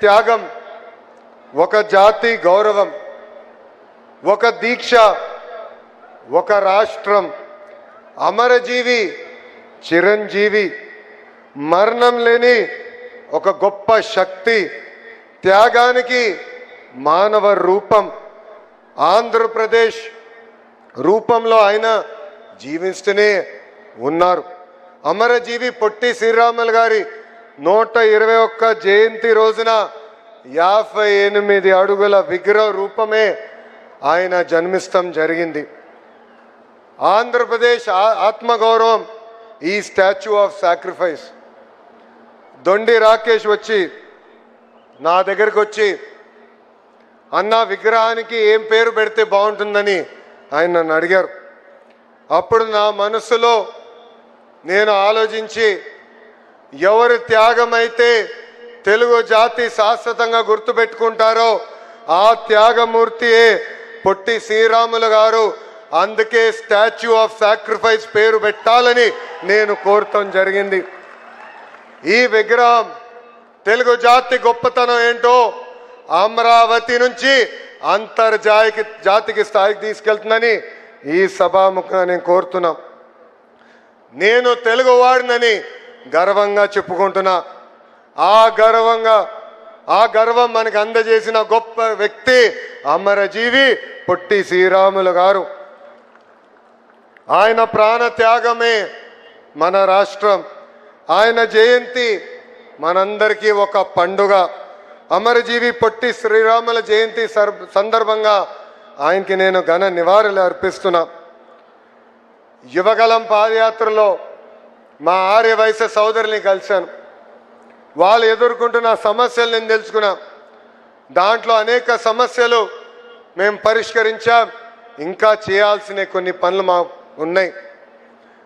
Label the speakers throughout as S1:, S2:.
S1: త్యాగం, ఒక జాతి గౌరవం, ఒక దీక్ష, ఒక రాష్ట్రం, అమరజీవి, చిరంజీవి, మరణం లేని ఒక గొప్ప శక్తి, త్యాగానికి మానవ రూపం, ఆంధ్రప్రదేశ్ రూపంలో ఆయన జీవిస్తూనే ఉన్నారు. అమరజీవి పొట్టి శ్రీరాములు గారి 121 జయంతి రోజున 58 అడుగుల విగ్రహ రూపమే ఆయన జన్మిస్తం జరిగింది. ఆంధ్రప్రదేశ్ ఆత్మగౌరవం ఈ స్టాచ్యూ ఆఫ్ సాక్రిఫైస్. దొండి రాకేష్ వచ్చి నా దగ్గరికి వచ్చి, అన్న విగ్రహానికి ఏం పేరు పెడితే బాగుంటుందని ఆయన నన్ను అడిగారు. అప్పుడు నా మనసులో నేను ఆలోచించి, ఎవరి త్యాగమైతే తెలుగు జాతి శాశ్వతంగా గుర్తుపెట్టుకుంటారో ఆ త్యాగమూర్తియే పొట్టి శ్రీరాములు గారు. అందుకే స్టాచ్యూ ఆఫ్ సాక్రిఫైస్ పేరు పెట్టాలని నేను కోరటం జరిగింది. ఈ విగ్రహం తెలుగు జాతి గొప్పతనం ఏంటో అమరావతి నుంచి జాతికి స్థాయికి తీసుకెళ్తుందని ఈ సభాముఖంగా నేను కోరుతున్నా. నేను తెలుగువాడినని గర్వంగా చెప్పుకుంటున్నా. ఆ గర్వం మనకు అందజేసిన గొప్ప వ్యక్తి అమరజీవి పొట్టి శ్రీరాములు గారు. ఆయన ప్రాణ త్యాగమే మన రాష్ట్రం. ఆయన జయంతి మనందరికీ ఒక పండుగ. అమరజీవి పొట్టి శ్రీరాముల జయంతి సందర్భంగా ఆయనకి నేను ఘన నివాళులు అర్పిస్తున్నా. యువగలం పాదయాత్రలో మా ఆర్యవైశ్య సోదరుల్ని కలిశాను. వాళ్ళు ఎదుర్కొంటున్న సమస్యలు నేను తెలుసుకున్నా. దాంట్లో అనేక సమస్యలు మేము పరిష్కరించాం. ఇంకా చేయాల్సిన కొన్ని పనులు మా ఉన్నాయి.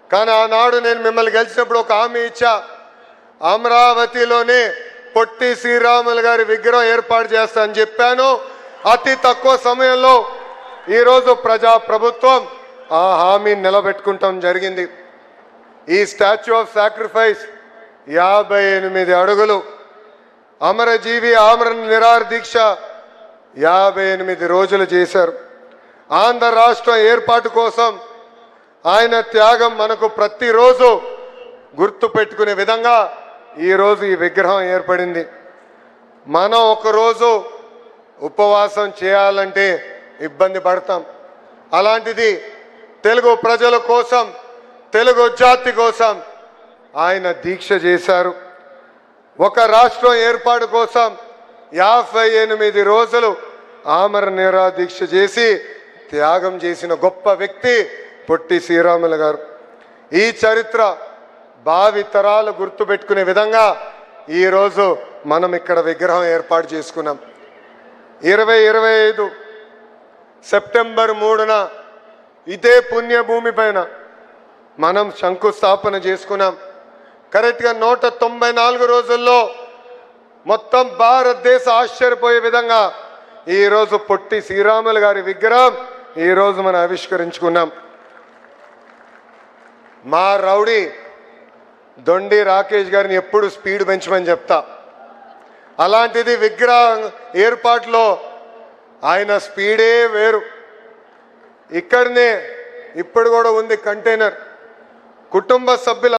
S1: కానీ ఆనాడు నేను మిమ్మల్ని కలిసినప్పుడు ఒక హామీ ఇచ్చా, అమరావతిలోనే పొట్టి శ్రీరాములు గారి విగ్రహం ఏర్పాటు చేస్తా అని చెప్పాను. అతి తక్కువ సమయంలో ఈరోజు ప్రభుత్వం ఆ హామీని నిలబెట్టుకుంటాం జరిగింది. ఈ స్టాచ్యూ ఆఫ్ సాక్రిఫైస్ 58 అడుగులు. అమరజీవి ఆమర నిరాహార దీక్ష 58 రోజులు చేశారు. ఆంధ్ర రాష్ట్రం ఏర్పాటు కోసం ఆయన త్యాగం మనకు ప్రతిరోజు గుర్తు పెట్టుకునే విధంగా ఈరోజు ఈ విగ్రహం ఏర్పడింది. మనం ఒకరోజు ఉపవాసం చేయాలంటే ఇబ్బంది పడతాం. అలాంటిది తెలుగు ప్రజల కోసం, తెలుగు జాతి కోసం ఆయన దీక్ష చేశారు. ఒక రాష్ట్రం ఏర్పాటు కోసం 58 రోజులు ఆమర నిరాహార దీక్ష చేసి త్యాగం చేసిన గొప్ప వ్యక్తి పొట్టి శ్రీరాములు గారు. ఈ చరిత్ర భావి తరాలు గుర్తుపెట్టుకునే విధంగా ఈరోజు మనం ఇక్కడ విగ్రహం ఏర్పాటు చేసుకున్నాం. 2025 సెప్టెంబర్ 3న ఇదే పుణ్యభూమి పైన మనం శంకుస్థాపన చేసుకున్నాం. కరెక్ట్గా 194 రోజుల్లో మొత్తం భారతదేశ ఆశ్చర్యపోయే విధంగా ఈరోజు పొట్టి శ్రీరాములు గారి విగ్రహం ఈరోజు మనం ఆవిష్కరించుకున్నాం. మా రౌడీ దొండి రాకేష్ గారిని ఎప్పుడు స్పీడ్ పెంచమని చెప్తా. అలాంటిది విగ్రహం ఏర్పాటులో ఆయన స్పీడే వేరు. ఇక్కడనే ఇప్పుడు కూడా ఉంది కంటైనర్. కుటుంబ సభ్యుల